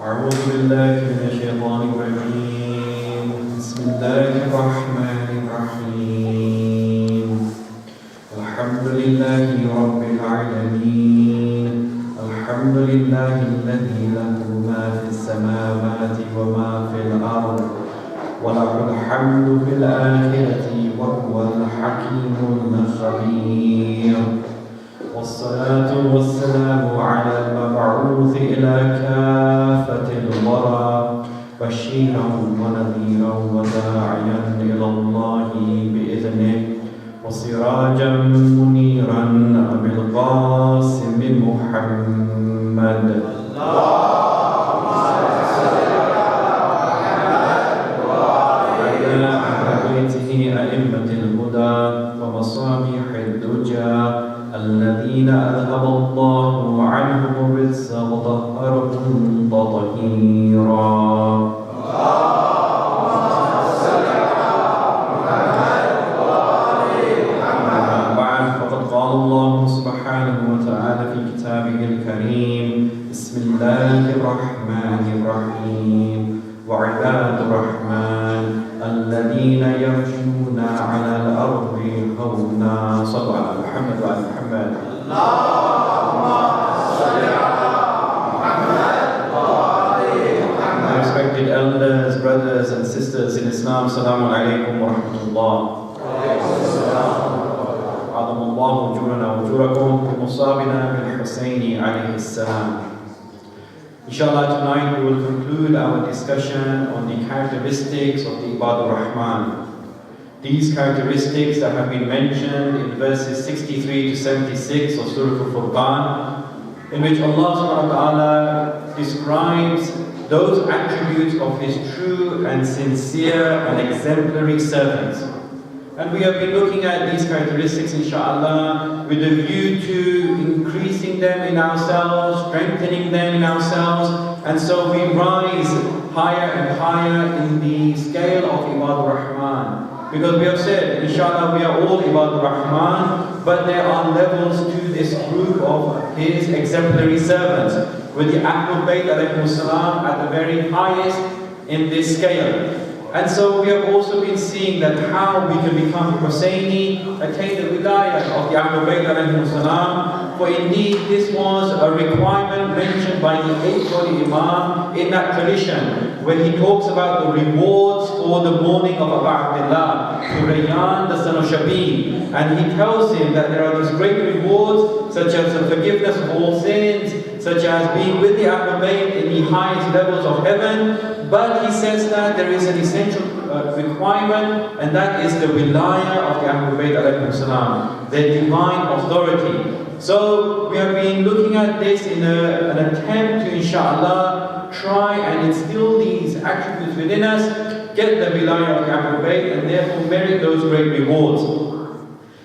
أعوذ بالله من الشيطان الرجيم بسم الله الرحمن الرحيم الحمد لله رب العالمين الحمد لله الذي له ما في السماوات وما في الأرض وله الحمد في الآخرة وهو الحكيم الخبير والصلاة والسلام على المبعوث إلى كافة الورى بشيرا ونذيرا وداعيا إلى الله بإذنه وسراجا منيرا أبي القاسم محمد اللهم صل على محمد وعلى أهل بيته أئمة الهدى ومصابيح الدجى الذين أذهب الله عنهم الرجس وطهرهم تطهيرا اللهم صل على محمد وآل محمد بعد فقد قال الله سبحانه وتعالى في كتابه الكريم بسم الله الرحمن الرحيم وعباد الرحمن الذين يمشون على الأرض هونا صلوا على محمد وعلى محمد اللهم صل على محمد وآل محمد. Respected elders, brothers and sisters in Islam, Assalamu alaikum wa rahmatullah. عظم الله أجورنا وأجوركم بمصابنا بالحسين عليه السلام. Inshallah, tonight we will conclude our discussion on the characteristics of the Ibadur Rahman. These characteristics that have been mentioned in verses 63 to 76 of Surah Al-Furqan, in which Allah subhanahu wa ta'ala describes those attributes of His true and sincere and exemplary servants. And we have been looking at these characteristics, inshallah, with a view to increasing them in ourselves, strengthening them in ourselves, and so we rise higher and higher in the scale of Ibadur Rahman. Because we have said, inshallah, we are all Ibadur Rahman, but there are levels to this group of His exemplary servants, with the Ahlul Bayt alayhimus salam at the very highest in this scale. And so we have also been seeing that how we can become Husayni, attain the wilayah of the Ahlul Bayt alayhimus salam. For indeed this was a requirement mentioned by the 8th Holy Imam in that tradition, when he talks about the rewards for the mourning of Abu Abdullah, Hurayyan, the son of Shabib. And he tells him that there are these great rewards, such as the forgiveness of all sins, such as being with the Ahlul Bayt in the highest levels of heaven. But he says that there is an essential requirement, and that is the wilayah of the Ahlul Bayt alayhimus salam, their divine authority. So we have been looking at this in an attempt to, inshallah, try and instill these attributes within us, get the wilayah of the Ahlul Bayt, and therefore merit those great rewards.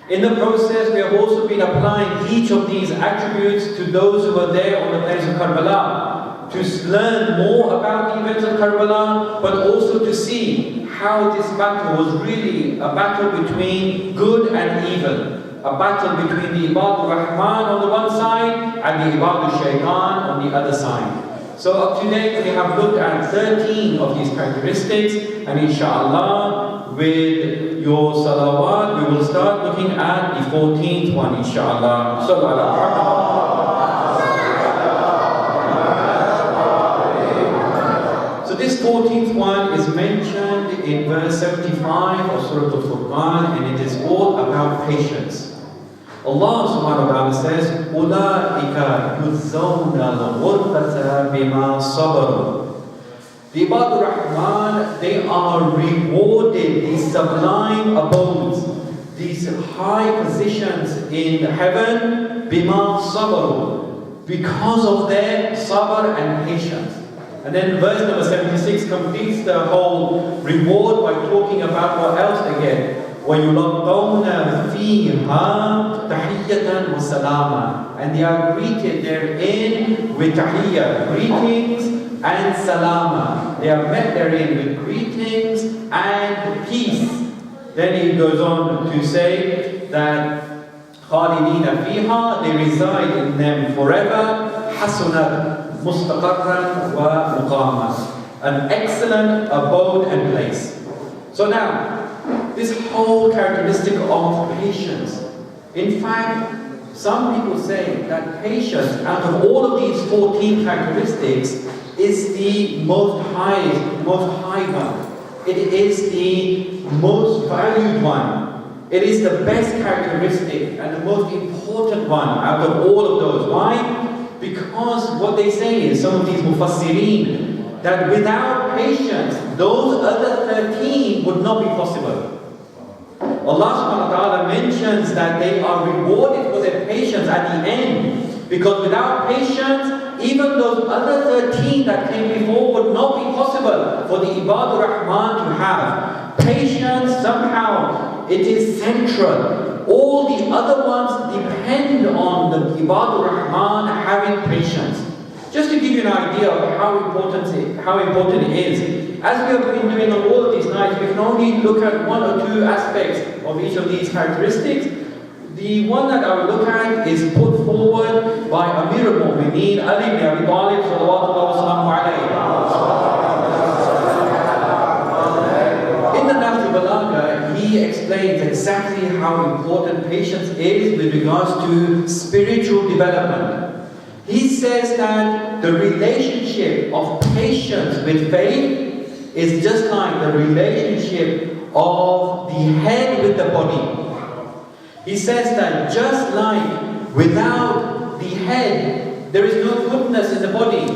In the process, we have also been applying each of these attributes to those who were there on the place of Karbala, to learn more about the events of Karbala, but also to see how this battle was really a battle between good and evil. A battle between the Ibadur Rahman on the one side and the Ibadur Shaitan on the other side. So up to date we have looked at 13 of these characteristics, and inshallah with your salawat we will start looking at the 14th one, inshallah. So this 14th one is mentioned in verse 75 of Surah Al-Furqan, and it is all about patience. Allah subhanahu wa ta'ala says, "Ulaika yuzawna al-ghurfata bima sabaru." The Ibadur Rahman, they are rewarded these sublime abodes, these high positions in heaven, bima sabaru, because of their sabr and patience. And then verse number 76 completes the whole reward by talking about what else again? وَيُلَقَّوْنَ فِيهَا تَحِيَّةً وَسَلَامًا. And they are greeted therein with tahiyyah, greetings, and salama. They are met therein with greetings and peace. Then he goes on to say that خَالِدِينَ فِيهَا, they reside in them forever. حَسُنَتْ مستقرا ومقاما. An excellent abode and place. So now, this whole characteristic of patience. In fact, some people say that patience, out of all of these 14 characteristics, is the most high one. It is the most valued one. It is the best characteristic and the most important one out of all of those. Why? Because what they say is, some of these mufassirin, that without patience, those other 13 would not be possible. Allah subhanahu wa ta'ala mentions that they are rewarded for their patience at the end. Because without patience, even those other 13 that came before would not be possible for the Ibadur Rahman to have. Patience, somehow, it is central. All the other ones depend on the Ibadur Rahman having patience. Just to give you an idea of how important it is, as we have been doing on all of these nights, we can only look at one or two aspects of each of these characteristics. The one that I will look at is put forward by Amir al-Mu'mineen, Ali ibn Abi Talib, sallallahu alayhi wa sallam. In the Nahj al-Balagha, he explains exactly how important patience is with regards to spiritual development. He says that the relationship of patience with faith is just like the relationship of the head with the body. He says that just like without the head there is no goodness in the body,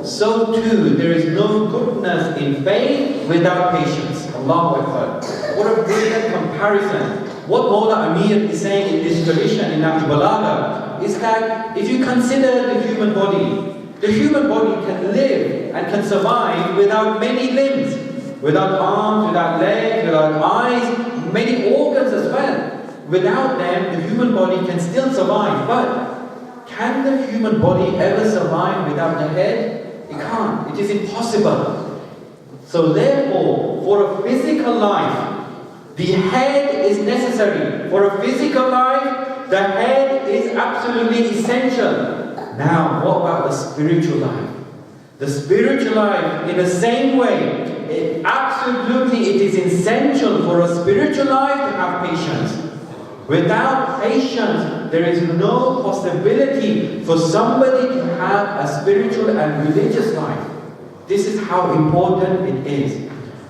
so too there is no goodness in faith without patience. Allahu Akbar. What a brilliant comparison. What Mawla Amir is saying in this tradition in Nahj Balagha is that if you consider the human body can live and can survive without many limbs, without arms, without legs, without eyes, many organs as well. Without them, the human body can still survive. But can the human body ever survive without the head? It can't. It is impossible. So therefore, for a physical life, the head is necessary. For a physical life, the head is absolutely essential. Now, what about the spiritual life? The spiritual life, in the same way, it is essential for a spiritual life to have patience. Without patience, there is no possibility for somebody to have a spiritual and religious life. This is how important it is.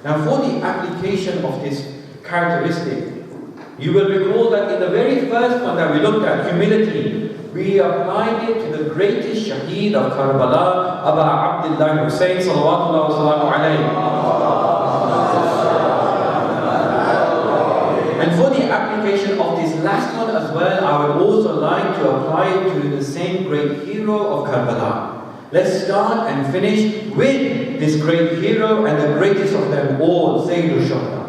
Now, for the application of this characteristic, you will recall that in the very first one that we looked at, humility, we applied it to the greatest shaheed of Karbala, Aba Abdullah Hussein salawatullah wa salamu alayhi. And for the application of this last one as well, I would also like to apply it to the same great hero of Karbala. Let's start and finish with this great hero and the greatest of them all, Sayyidul Shuhada.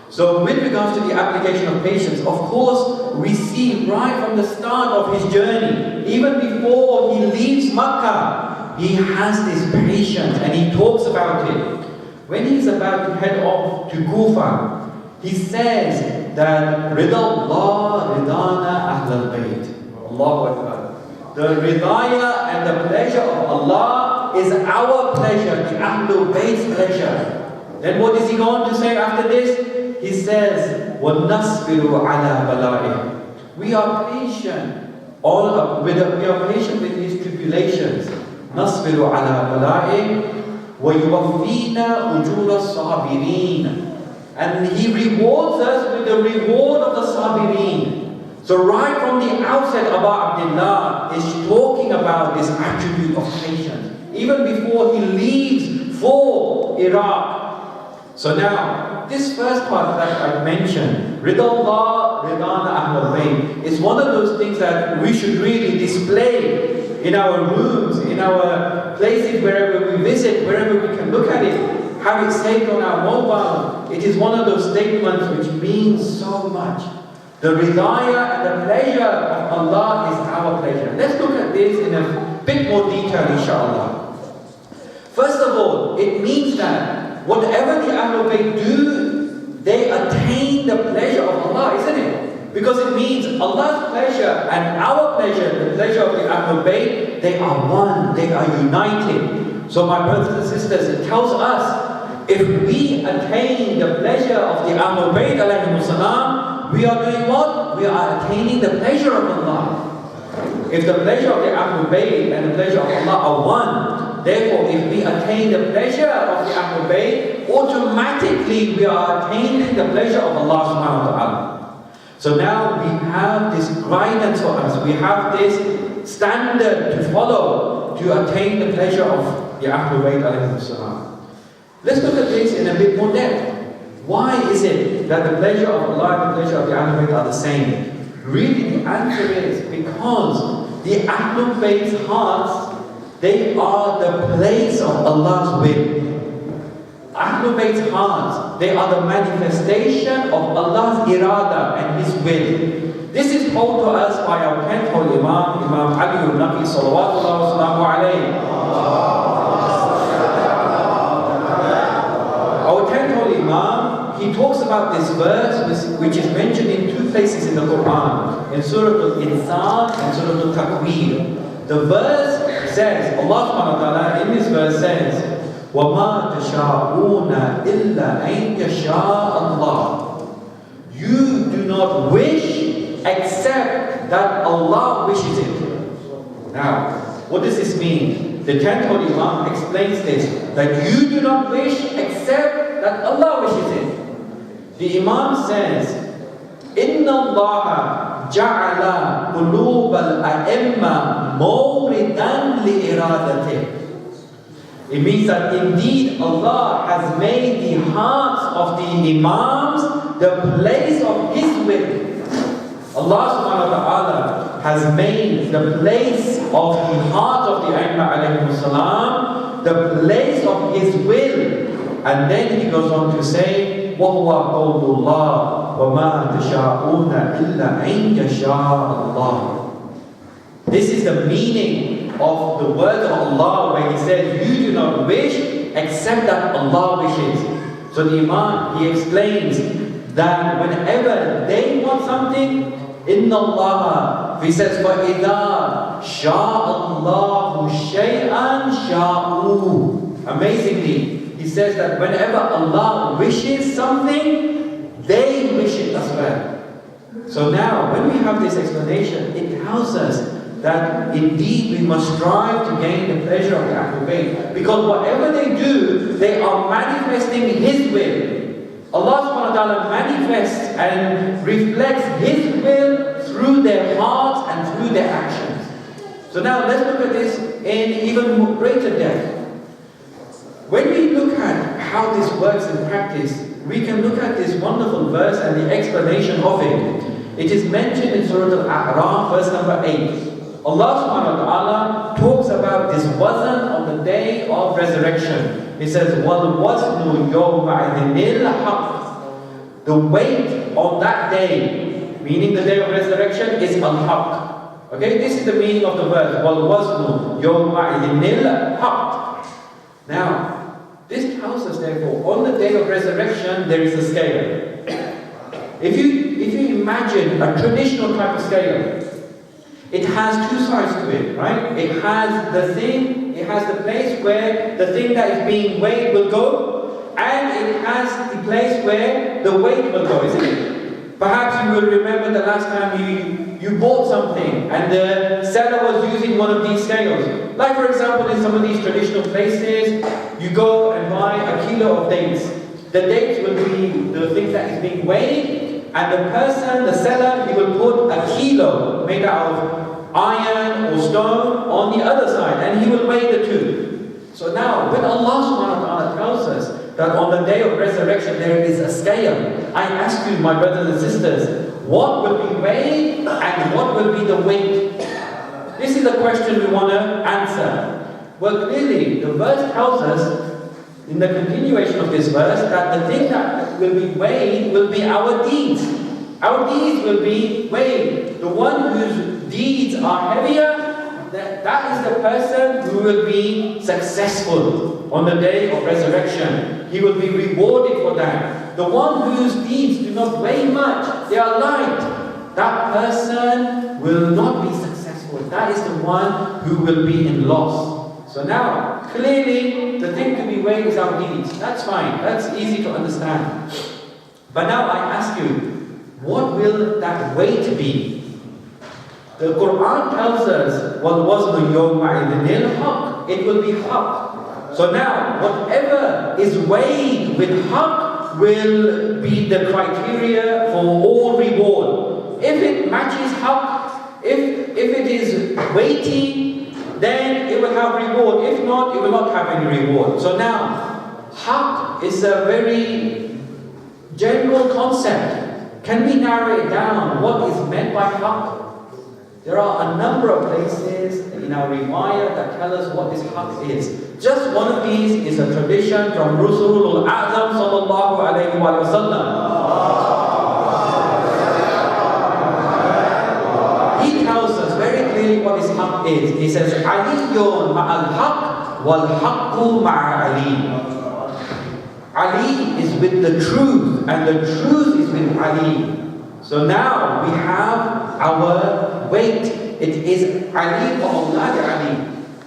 So with regards to the application of patience, of course, we see right from the start of his journey, even before he leaves Makkah, he has this patience and he talks about it. When he's about to head off to Kufa, he says that Rida Allah, Ridana Ahlul Bayt. Allahu Akbar. The ridaya and the pleasure of Allah is our pleasure, the Ahlul Bayt's pleasure. Then what is he going to say after this? He says, وَنَصْبِرُ عَلَى بَلَائِهِ. We are patient. We are patient with his tribulations. نَصْبِرُ عَلَى بَلَائِهِ وَيُوَفِّينَ أُجُورَ الصَّابِرِينَ. And he rewards us with the reward of the Sabirin. So right from the outset, Abu Abdullah is talking about this attribute of patience, even before he leaves for Iraq. So now, this first part that I mentioned, Rida Allah, Ridana Ahlul Bayt, is one of those things that we should really display in our rooms, in our places, wherever we visit, wherever we can look at it. Have it saved on our mobile. It is one of those statements which means so much. The ridaya and the pleasure of Allah is our pleasure. Let's look at this in a bit more detail, inshallah. First of all, it means that whatever the Ahlul Bayt do, they attain the pleasure of Allah, isn't it? Because it means Allah's pleasure and our pleasure, the pleasure of the Ahlul Bayt, they are one, they are united. So my brothers and sisters, it tells us, if we attain the pleasure of the Ahlul Bayt alayhimus salam, we are doing what? We are attaining the pleasure of Allah. If the pleasure of the Ahlul Bayt and the pleasure of Allah are one, therefore if we attain the pleasure of the Ahlul Bayt, automatically we are attaining the pleasure of Allah subhanahu wa ta'ala. So now we have this guidance for us, we have this standard to follow to attain the pleasure of the Ahlul Bayt alayhi salam. Let's look at this in a bit more depth. Why is it that the pleasure of Allah and the pleasure of the Ahlul Bayt are the same? Really the answer is because the Ahlul Bayt's hearts, they are the place of Allah's will. Ahlul Bayt's hearts, they are the manifestation of Allah's irada and His will. This is told to us by our 10th Holy Imam, Imam Ali al-Nabi sallallahu alayhi. Our 10th Holy Imam, he talks about this verse which is mentioned in two places in the Quran, in Surah Al-Insan and Surah Al-Takwir. The verse says, Allah subhanahu wa ta'ala in this verse says, وَمَا تَشَاءُونَ إِلَّا أَن يَشَاءَ اللَّهُ. You do not wish except that Allah wishes it. Now, what does this mean? The 10th Holy Imam explains this, that you do not wish except that Allah wishes it. The Imam says, إِنَّ اللَّهَ جَعَلَ قُلُوبَ الْأَئِمَّةِ مَوْرِدًا لِإِرَادَتِهِ. It means that indeed Allah has made the hearts of the Imams the place of His will. Allah subhanahu wa ta'ala has made the place of the heart of the Aimma alayhi salam the place of His will. And then He goes on to say, وَهُوَ قَوْلُ اللَّهِ وَمَا تَشَاءُونَ إِلَّا أَن يَشَاءَ اللَّهُ. This is the meaning of the word of Allah where He says, you do not wish except that Allah wishes. So the Imam, he explains that whenever they want something, Inna Allah, he says, فَإِذَا شَاءَ اللَّهُ شَيْئًا شَاءُوا. Amazingly, he says that whenever Allah wishes something, they wish it as well. So now, when we have this explanation, it tells us that indeed we must strive to gain the pleasure of the Ahlul Bayt, because whatever they do, they are manifesting His will. Allah subhanahu wa ta'ala manifests and reflects His will through their hearts and through their actions. So now let's look at this in even greater depth. When we look at how this works in practice, we can look at this wonderful verse and the explanation of it. It is mentioned in Surah Al-A'raf, verse number 8. Allah subhanahu wa ta'ala talks about this wazn on the day of resurrection. He says, وَالْوَزْنُ يَوْمَئِذٍ الْحَقِّ. The weight on that day, meaning the day of resurrection, is al-haq. Okay, this is the meaning of the verse. وَالْوَزْنُ يَوْمَئِذٍ الْحَقِّ. Now, this tells us therefore, on the day of resurrection, there is a scale. If you imagine a traditional type of scale, it has two sides to it, right? It has the thing, it has the place where the thing that is being weighed will go, and it has the place where the weight will go, isn't it? Perhaps you will remember the last time you bought something and the seller was using one of these scales. Like for example, in some of these traditional places, you go and buy a kilo of dates. The dates will be the things that is being weighed, and the person, the seller, he will put a kilo made out of iron or stone on the other side, and he will weigh the two. So now, when Allah subhanahu wa ta'ala tells us that on the day of resurrection there is a scale, I ask you, my brothers and sisters, what will be weighed and what will be the weight? This is the question we want to answer. Well, clearly, the verse tells us, in the continuation of this verse, that the thing that will be weighed will be our deeds. Our deeds will be weighed. The one whose deeds are heavier, that is the person who will be successful on the day of resurrection. He will be rewarded for that. The one whose deeds do not weigh much, they are light, that person will not be successful. That is the one who will be in loss. So now, clearly, the thing to be weighed is our deeds. That's fine. That's easy to understand. But now I ask you, what will that weight be? The Quran tells us, وَالْوَزْنُ يَوْمَئِذٍ الْحَقِّ. It will be haqq. So now, whatever is weighed with haqq will be the criteria for all reward. If it matches haqq, if it is weighty, then it will have reward. If not, it will not have any reward. So now, haqq is a very general concept. Can we narrow it down? What is meant by haqq? There are a number of places in our riwayah that tell us what this haqq is. Just one of these is a tradition from Rasulul Azam sallallahu alayhi wa sallam. He tells us very clearly what this haqq is. He says, Aliyun ma'al haqq wal haqqu ma'a Ali. Ali is with the truth, and the truth is with Ali. So now we have our weight. It is Ali wa awlad Ali.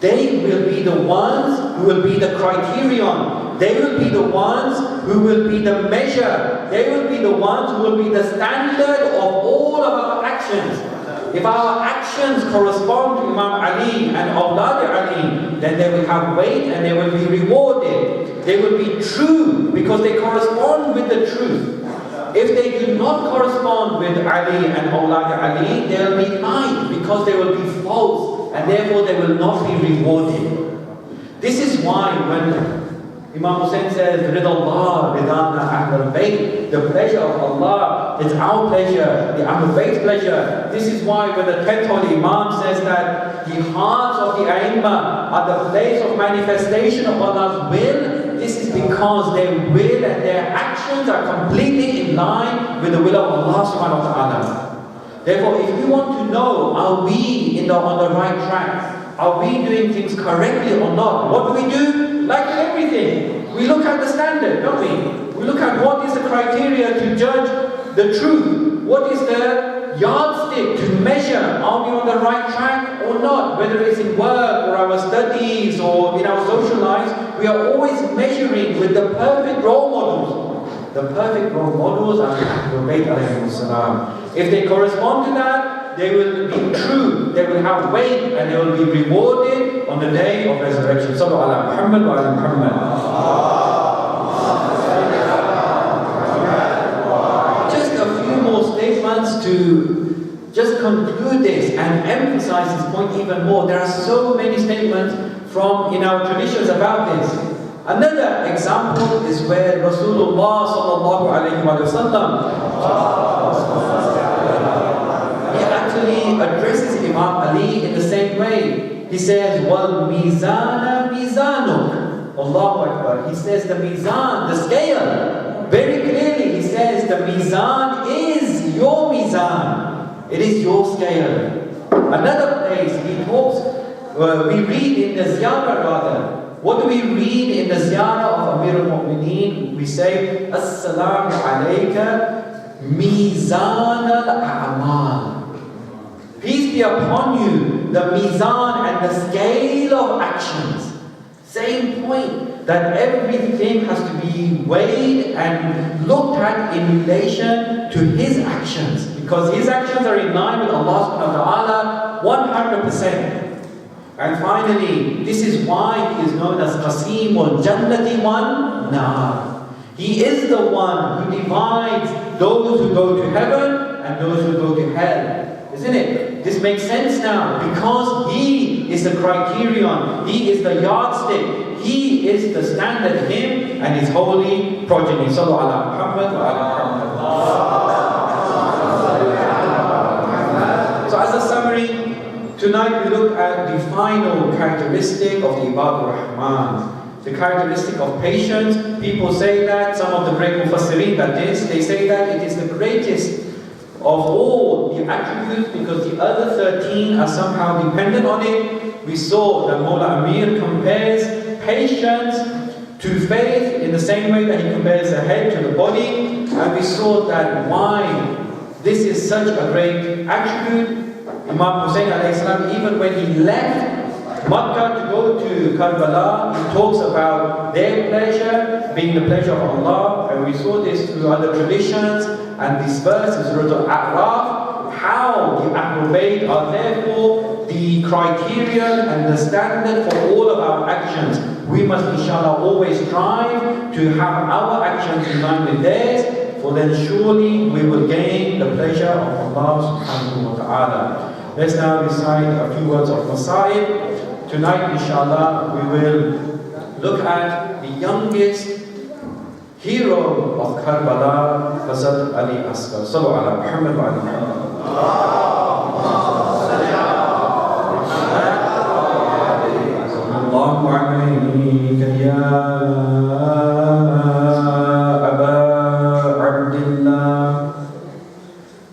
They will be the ones who will be the criterion. They will be the ones who will be the measure. They will be the ones who will be the standard of all of our actions. If our actions correspond to Imam Ali and awlad Ali, then they will have weight and they will be rewarded. They will be true because they correspond with the truth. If they do not correspond with Ali and awlad Ali, they will be lied because they will be false and therefore they will not be rewarded. This is why when Imam Hussain says, Ridallah, Ridana Ahlul Bayt, the pleasure of Allah is our pleasure, the Ahlul Bayt's pleasure. This is why when the 10th Holy Imam says that the hearts of the A'immah are the place of manifestation of Allah's will, this is because their will and their actions are completely in line with the will of Allah subhanahu wa ta'ala. Therefore, if we want to know, are we on the right track? Are we doing things correctly or not? What do we do? Like everything, we look at the standard, don't we? We look at what is the criteria to judge the truth. What is the yardstick to measure? Are we on the right track or not? Whether it's in work or our studies or in our social lives, we are always measuring with the perfect role models. The perfect role models are Ahlul Bayt alayhi salam. If they correspond to that, they will be true, they will have weight, and they will be rewarded on the day of resurrection. Sallu ala Muhammad wa ala Muhammad. Just a few more statements to just conclude this and emphasize this point even more. There are so many statements from in our traditions about this. Another example is where Rasulullah sallallahu alayhi wa sallam addresses Imam Ali in the same way. He says, Wal mizana mizanuk. Allahu Akbar. He says the mizan, the scale. Very clearly he says the mizan is your mizan. It is your scale. Another place he talks, we read in the ziyarah rather. What do we read in the ziyarah of Amir al-Mu'mineen? We say, As-salamu alayka mizan al-a'mal. Peace be upon you, the mizan and the scale of actions. Same point, that everything has to be weighed and looked at in relation to his actions. Because his actions are in line with Allah subhanahu wa ta'ala 100%. And finally, this is why he is known as Qasimul Jannati wan Nar. He is the one who divides those who go to heaven and those who go to hell. Isn't it? This makes sense now because he is the criterion, he is the yardstick, he is the standard, him and his holy progeny. Sallu ala Muhammad wa ala Muhammad. So as a summary, tonight we look at the final characteristic of the Ibadur Rahman. The characteristic of patience. People say that, some of the great Mufassirin they say that it is the greatest of all the attributes because the other 13 are somehow dependent on it. We saw that Mawla Amir compares patience to faith in the same way that he compares the head to the body. And we saw that why This is such a great attribute. Imam Hussein alayhi salam, even when he left Makkah to go to Karbala, he talks about their pleasure being the pleasure of Allah, and we saw this through other traditions, and this verse is Surah Al-A'raf, how the Ahlul Bayt are therefore the criterion and the standard for all of our actions. We must inshallah always strive to have our actions in line with theirs, for then surely we will gain the pleasure of Allah subhanahu wa ta'ala. Let's now recite a few words of Masaib. Tonight, inshallah, we will look at the youngest hero of Karbala, Hazrat Ali Asghar. Sallu ala Muhammad wa ala Sallallahu alayka ya Aba Abdillah.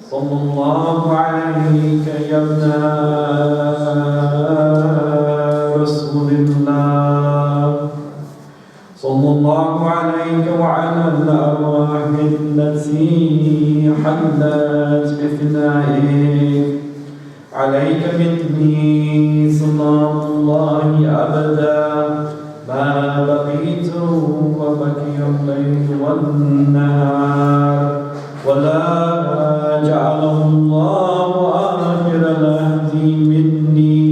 Sallallahu alayka ya ibna صلى الله عليك وعلى الأرواح التي حلت بفنائك عليك مني سلام الله أبدا ما بقيت وبقي الليل والنهار ولا جعله الله آخر العهد مني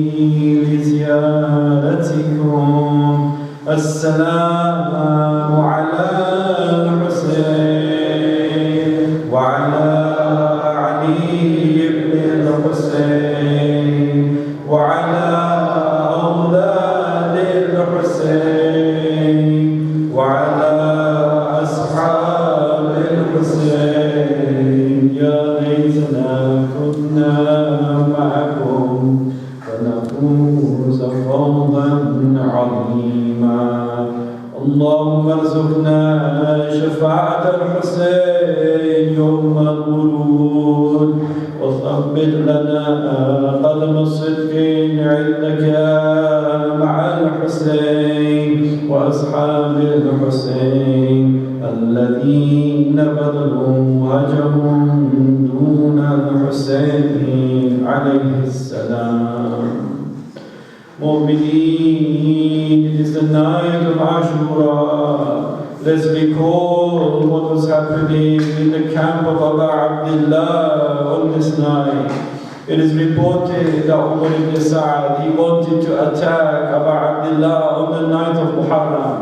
لزيارتكم. السلام على الحسين وعلى علي بن الحسين وعلى أولاد الحسين وعلى أصحاب الحسين. يا ليتنا كنا معكم فنفوز فوزا عظيما. اللهم ارزقنا شفاعة الحسين يوم الورود وثبت لنا قدم الصدق عندك مع الحسين وأصحاب الحسين الذين بذلوا وجههم دون الحسين عليه السلام. Mu'mineen, it is the night of Ashra. Let's recall what was happening in the camp of Abu Abdullah on this night. It is reported that Umar ibn Sa'ad, he wanted to attack Abu Abdullah on the night of Muharram.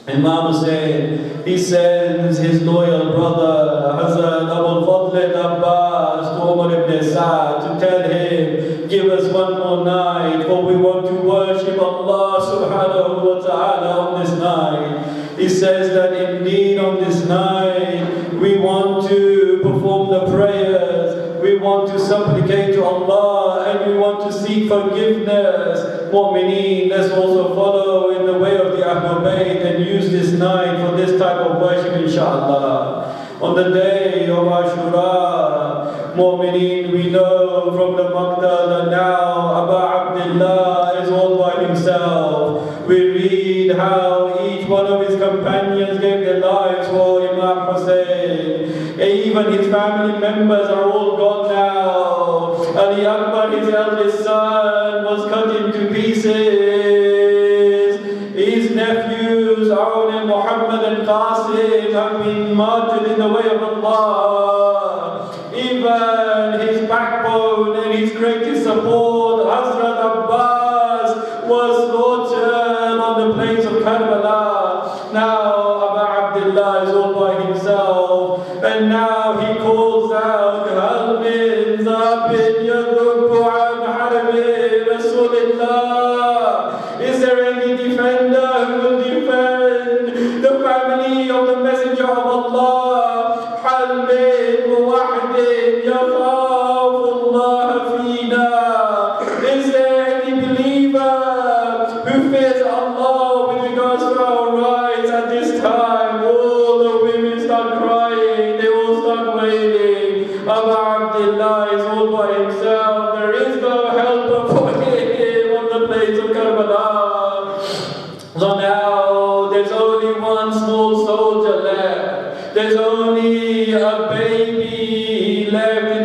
Imam Hussein, he sends his loyal brother Hazrat Abu Fadl Abbas to Umar ibn Sa'ad to tell him, give us one more night, for we want to worship Allah subhanahu wa ta'ala on this night. He says that indeed on this night we want to perform the prayers, we want to supplicate to Allah, and we want to seek forgiveness. Mu'mineen, let's also follow in the way of the Ahlul Bayt and use this night for this type of worship inshallah. On the day of Ashura, Mu'mineen, we know from the Maqta that now Abu Abdullah is all by himself. We read how each one of his companions gave their lives for Imam Hussein. Even his family members are all gone now. Ali Akbar, his eldest son, was cut into pieces. His nephews, Aun and Muhammed and Qasim, have been martyred in the way of Allah. Even his backbone and his greatest support, Hazrat Abbas, was slaughtered on the plains of Karbala. Now Abu Abdullah is all by himself, and now he calls out, Hal min zabin yadrubu an harbi Rasulillah. Is there any defender who will defend the family of the Messenger of Allah? Hal min muwahdin yakhafu Allah fina. Is there any believer who fears Allah with regards to our rights at this time? All the women start crying, they all start wailing. Abu Abdullah is all by himself. There is no helper for him on the plains of Karbala. So now there's only one small soldier left. There's only a baby left in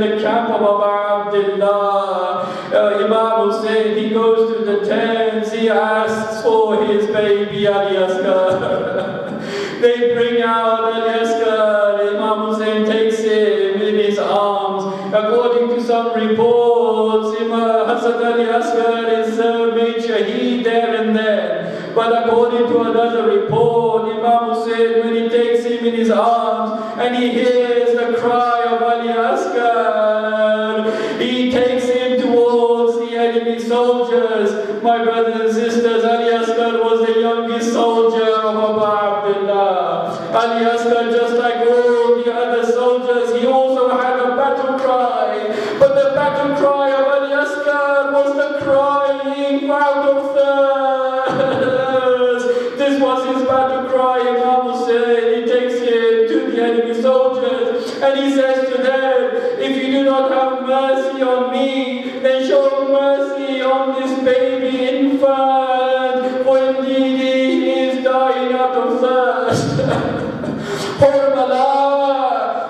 They bring out Ali-Asghar. Imam Hussein takes him in his arms. According to some reports, Hazrat Ali-Asghar is made shaheed there and then. But according to another report, Imam Hussein, when he takes him in his arms and he hears the cry of Ali-Asghar, he takes him towards the enemy soldiers. My brothers and sisters, Ali-Asghar was the youngest soldier of Abu Abdullah. Ali-Asghar, just like all the other soldiers, he also had a battle cry. But the battle cry of Ali-Asghar was the crying out of thirst. This was his battle cry. Imam Hussein, he takes him to the enemy soldiers and he says to them, if you do not have mercy on me, then show mercy on this baby infant, for indeed he is dying out of thirst.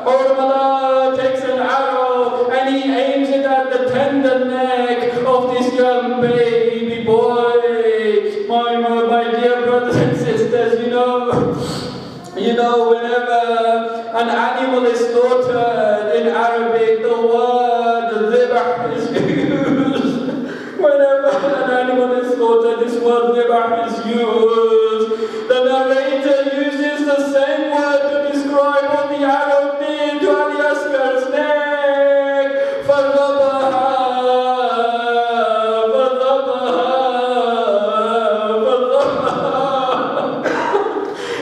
Hurmala takes an arrow and he aims it at the tender neck of this young baby boy. My dear brothers and sisters, you know, whenever an animal is slaughtered in Arabic, the word dhibah is used. Whenever an animal is slaughtered, this word dhibah is used. The narrator uses the same word to describe what the arrow did to Ali-Asghar's neck. فَضَبَهَا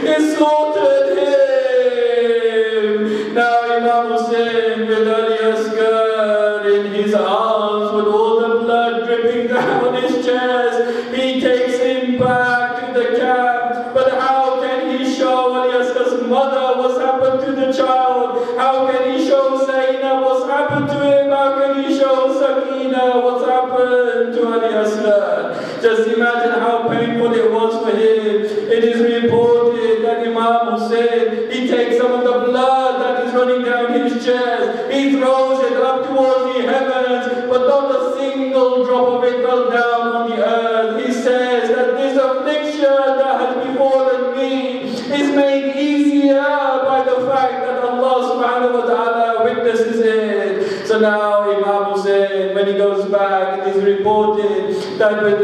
It slaughtered him. Now Imam Hussein with Ali-Asghar in his arms with all the blood dripping down his chest, he takes him back to the camp. But how can he show Ali-Asghar's mother what's happened to the child? How can he show Zainab what's happened to him? How can he show Sakina what's happened to Ali-Asghar? Just imagine how painful it was for him. It is reported that Imam Hussein, he takes some of the blood that is running down his chest, he throws it up towards the heavens, but not a single drop of it fell down on the earth. He says that this affliction that has befallen me is made easier by the fact that Allah subhanahu wa ta'ala witnesses it. So now Imam Hussein, when he goes back, it is reported that with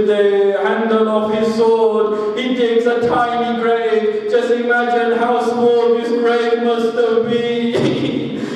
the handle of his sword, he digs a tiny grave. Just imagine how small this grave must have been.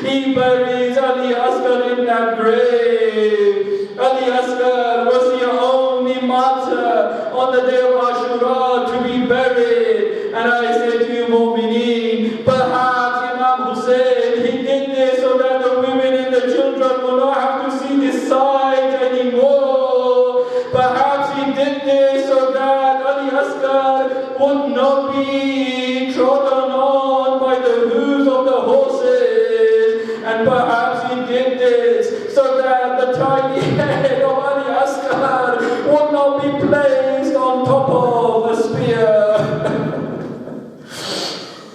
He buries Ali-Asghar in that grave. Ali-Asghar was the only martyr on the day of Ashra to be buried. And I say to you, Mu'mineen, perhaps Imam Hussein, he did this so that the women and the children will not have to see this sight anymore. Perhaps he did this so that Ali-Asghar would not be trodden on by the hooves of the horses. And perhaps he did this so that the tiny head of Ali-Asghar would not be placed on top of a spear.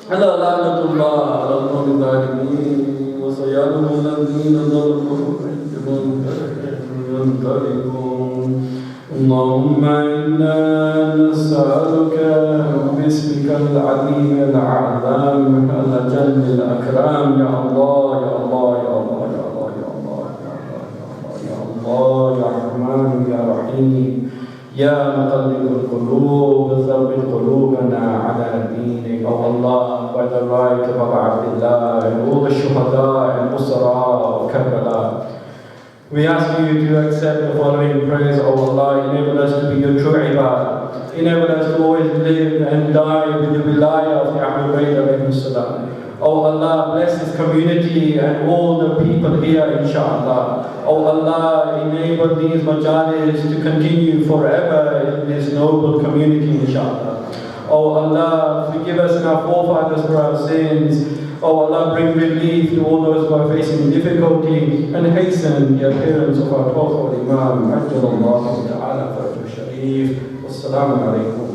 ألا لعنة الله على القوم الظالمين وسيعلم الذين ظلموا أيهم ينقلبون. اللهم إنا نسألك باسمك العظيم الأعظم الأجل الأكرم يا الله يا الله يا الله يا الله يا الله يا الله يا رحمن يا رحيم يا مقلب القلوب ثبت قلوبنا على دينك. Oh Allah, by the right of Abu Abdullah and all the shuhada and usara of Karbala, we ask you to accept the following prayers. Oh Allah, enable us to be your true ibad. Enable us to always live and die with the wilayah of the Ahlul Bayt alayhi salam. Oh Allah, bless this community and all the people here, inshaAllah. Oh Allah, enable these majalis to continue forever in this noble community, inshaAllah. Oh Allah, forgive us and our forefathers for our sins. Oh Allah, bring relief to all those who are facing difficulty and hasten the appearance of our 12th Imam, Ajjalallahu Ta'ala Faratuh Sharif. Wassalamu alaikum.